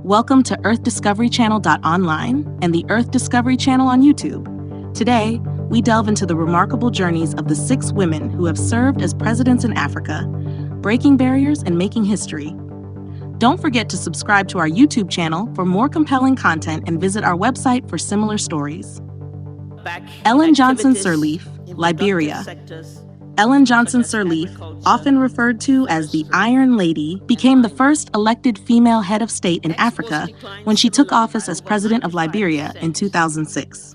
Welcome to EarthDiscoveryChannel.online and the Earth Discovery Channel on YouTube. Today, we delve into the remarkable journeys of the 6 women who have served as presidents in Africa, breaking barriers and making history. Don't forget to subscribe to our YouTube channel for more compelling content and visit our website for similar stories. Ellen Johnson Sirleaf, Liberia. Ellen Johnson Sirleaf, often referred to as the Iron Lady, became the first elected female head of state in Africa when she took office as president of Liberia in 2006.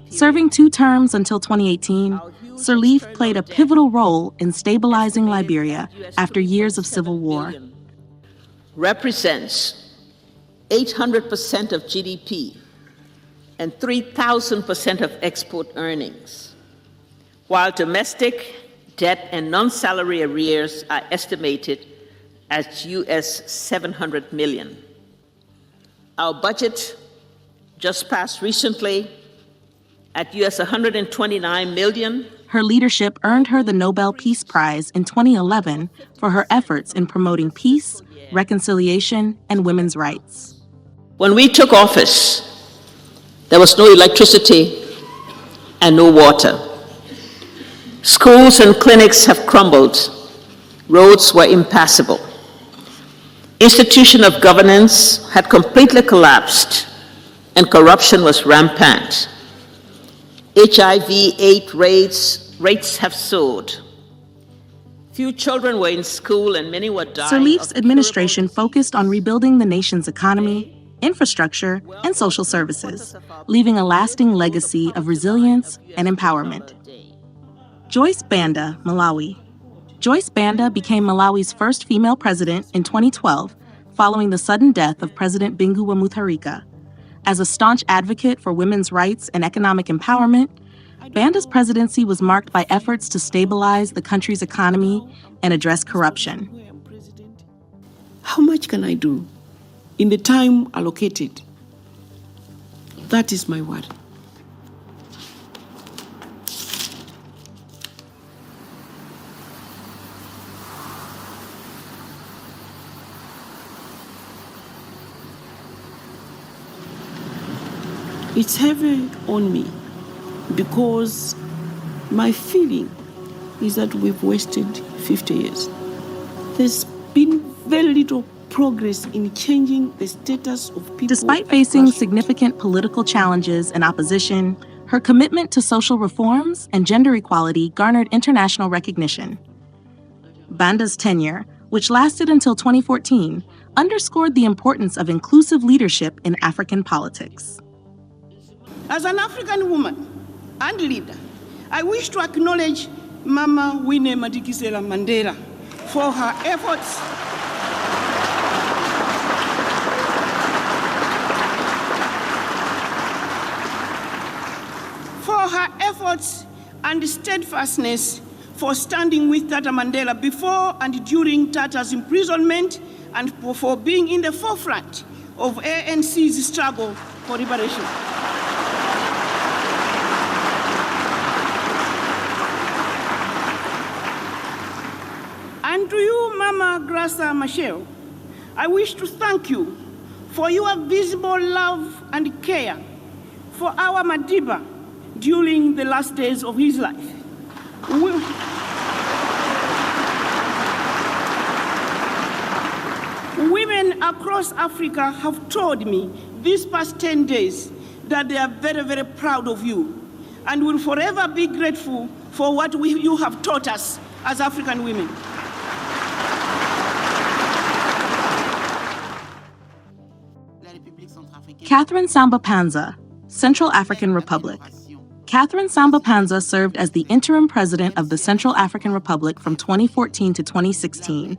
Serving 2 terms until 2018, Sirleaf played a pivotal role in stabilizing Liberia after years of civil war. Represents 800% of GDP and 3,000% of export earnings, while domestic debt and non-salary arrears are estimated at US $700 million. Our budget just passed recently at US $129 million. Her leadership earned her the Nobel Peace Prize in 2011 for her efforts in promoting peace, reconciliation, and women's rights. When we took office, there was no electricity and no water. Schools and clinics have crumbled. Roads were impassable. Institution of governance had completely collapsed, and corruption was rampant. HIV/AIDS rates have soared. Few children were in school and many were dying. Sirleaf's administration focused on rebuilding the nation's economy, infrastructure, and social services, leaving a lasting legacy of resilience and empowerment. Joyce Banda, Malawi. Joyce Banda became Malawi's first female president in 2012 following the sudden death of President Bingu wa Mutharika. As a staunch advocate for women's rights and economic empowerment, Banda's presidency was marked by efforts to stabilize the country's economy and address corruption. How much can I do in the time allocated? That is my word. It's heavy on me because my feeling is that we've wasted 50 years. There's been very little progress in changing the status of people. Despite facing significant political challenges and opposition, her commitment to social reforms and gender equality garnered international recognition. Banda's tenure, which lasted until 2014, underscored the importance of inclusive leadership in African politics. As an African woman and leader, I wish to acknowledge Mama Winnie Madikizela Mandela for her efforts and steadfastness for standing with Tata Mandela before and during Tata's imprisonment and for being in the forefront of ANC's struggle for liberation. And to you, Mama Graça Machel, I wish to thank you for your visible love and care for our Madiba during the last days of his life. Women across Africa have told me these past 10 days that they are very, very proud of you and will forever be grateful for what you have taught us as African women. Catherine Samba Panza, Central African Republic. Catherine Samba Panza served as the interim president of the Central African Republic from 2014 to 2016,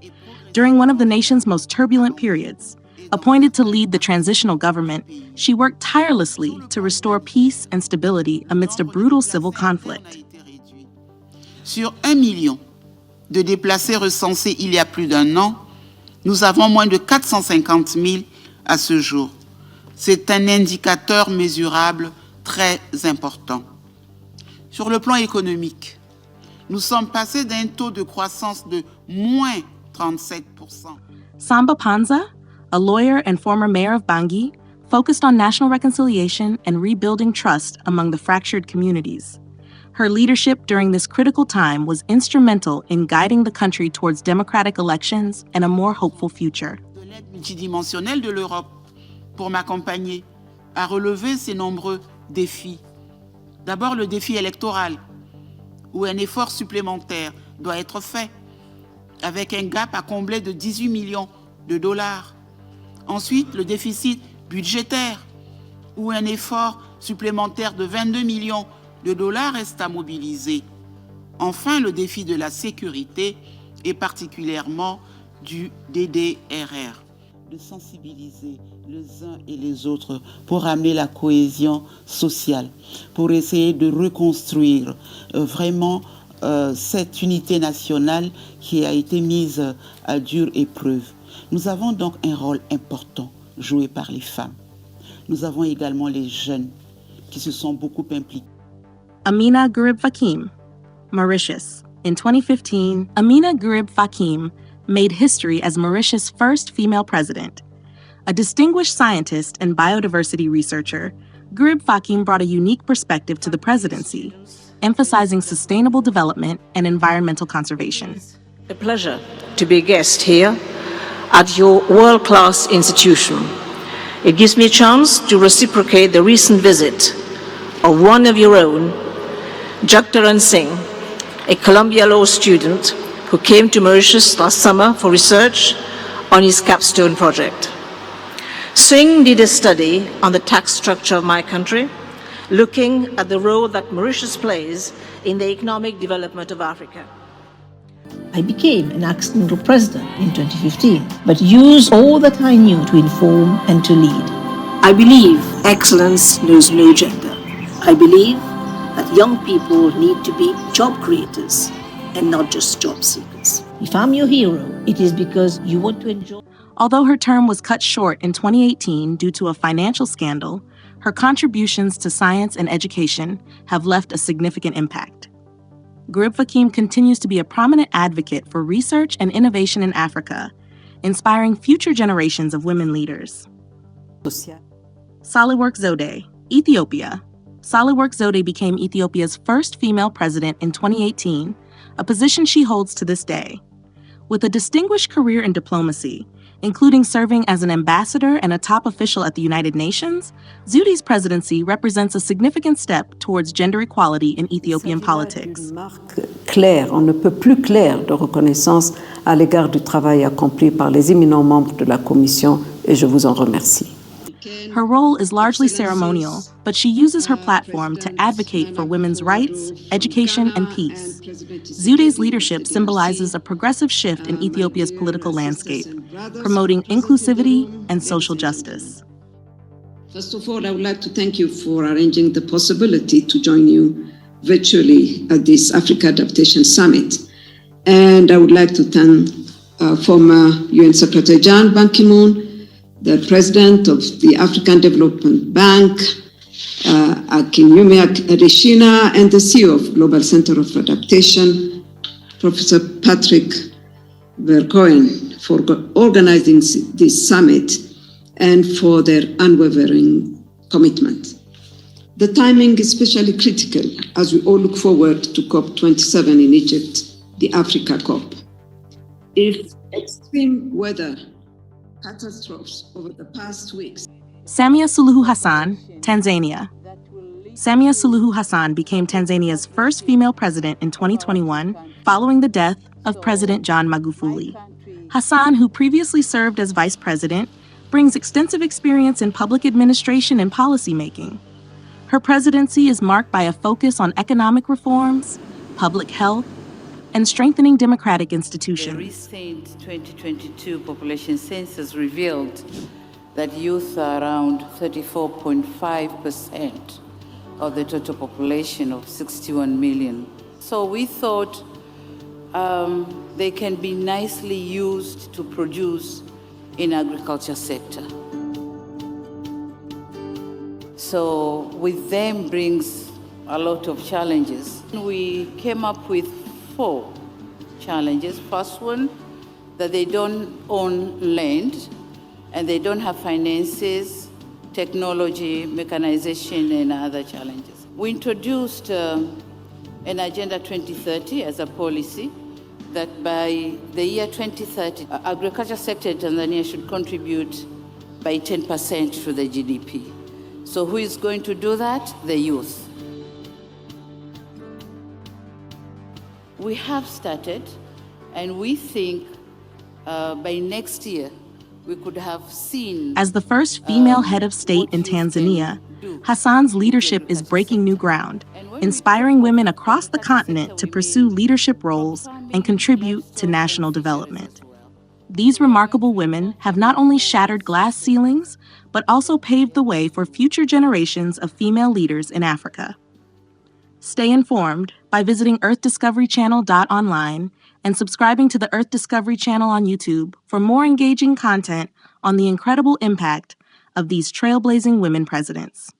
during one of the nation's most turbulent periods. Appointed to lead the transitional government, she worked tirelessly to restore peace and stability amidst a brutal civil conflict. Sur 1 million de déplacés recensés il y a plus d'un an, nous avons moins de 450 000 à ce jour. C'est un indicateur mesurable très important. Sur le plan économique, nous sommes passés d'un taux de croissance de moins 37%. Samba Panza, a lawyer and former mayor of Bangui, focused on national reconciliation and rebuilding trust among the fractured communities. Her leadership during this critical time was instrumental in guiding the country towards democratic elections and a more hopeful future. De l'aide multidimensionnelle de l'Europe pour m'accompagner à relever ces nombreux défis. D'abord, le défi électoral, où un effort supplémentaire doit être fait, avec un gap à combler de 18 millions de dollars. Ensuite, le déficit budgétaire, où un effort supplémentaire de 22 millions de dollars reste à mobiliser. Enfin, le défi de la sécurité et particulièrement du DDRR. De sensibiliser les uns et les autres pour amener la cohésion sociale, pour essayer de reconstruire vraiment cette unité nationale qui a été mise à dure épreuve. Nous avons donc un rôle important joué par les femmes. Nous avons également les jeunes qui se sont beaucoup impliqués. Amina Gurib Fakim, Mauritius. In 2015, Amina Gurib Fakim made history as Mauritius' first female president. A distinguished scientist and biodiversity researcher, Gurib Fakim brought a unique perspective to the presidency, emphasizing sustainable development and environmental conservation. A pleasure to be a guest here at your world-class institution. It gives me a chance to reciprocate the recent visit of one of your own, Jagtaran Singh, a Columbia Law student who came to Mauritius last summer for research on his capstone project. Singh did a study on the tax structure of my country, looking at the role that Mauritius plays in the economic development of Africa. I became an accidental president in 2015, but used all that I knew to inform and to lead. I believe excellence knows no gender. I believe that young people need to be job creators and not just job seekers. If I'm your hero, it is because you want to enjoy. Although her term was cut short in 2018 due to a financial scandal, her contributions to science and education have left a significant impact. Gurib Fakim continues to be a prominent advocate for research and innovation in Africa, inspiring future generations of women leaders. Sahle-Work Zewde, Ethiopia. Sahle-Work Zewde became Ethiopia's first female president in 2018, a position she holds to this day. With a distinguished career in diplomacy, including serving as an ambassador and a top official at the United Nations, Zewde's presidency represents a significant step towards gender equality in Ethiopian politics. Une marque claire, on ne peut plus claire de reconnaissance à l'égard du travail accompli par les éminents membres de la Commission et je vous en remercie. Her role is largely ceremonial, but she uses her platform to advocate for women's rights, education, and peace. Zewde's leadership symbolizes a progressive shift in Ethiopia's political landscape, promoting inclusivity and social justice. First of all, I would like to thank you for arranging the possibility to join you virtually at this Africa Adaptation Summit. And I would like to thank former UN Secretary John Ban Ki-moon, the president of the African Development Bank, Akinwumi Adesina, and the CEO of Global Center of Adaptation, Professor Patrick Vercoen, for organizing this summit and for their unwavering commitment. The timing is especially critical as we all look forward to COP27 in Egypt, the Africa COP. If extreme weather catastrophes over the past weeks. Samia Suluhu Hassan, Tanzania. Samia Suluhu Hassan became Tanzania's first female president in 2021 following the death of President John Magufuli. Hassan, who previously served as vice president, brings extensive experience in public administration and policymaking. Her presidency is marked by a focus on economic reforms, public health, and strengthening democratic institutions. The recent 2022 population census revealed that youth are around 34.5% of the total population of 61 million. So we thought they can be nicely used to produce in agriculture sector. So with them brings a lot of challenges. We came up with 4 challenges. First one, that they don't own land and they don't have finances, technology, mechanization, and other challenges. We introduced an Agenda 2030 as a policy that by the year 2030, agriculture sector in Tanzania should contribute by 10% to the GDP. So who is going to do that? The youth. We have started, and we think by next year, we could have seen... As the first female head of state in Tanzania, Hassan's leadership is breaking new ground, inspiring women across the continent to pursue leadership roles and contribute to national development. These remarkable women have not only shattered glass ceilings, but also paved the way for future generations of female leaders in Africa. Stay informed by visiting earthdiscoverychannel.online and subscribing to the Earth Discovery Channel on YouTube for more engaging content on the incredible impact of these trailblazing women presidents.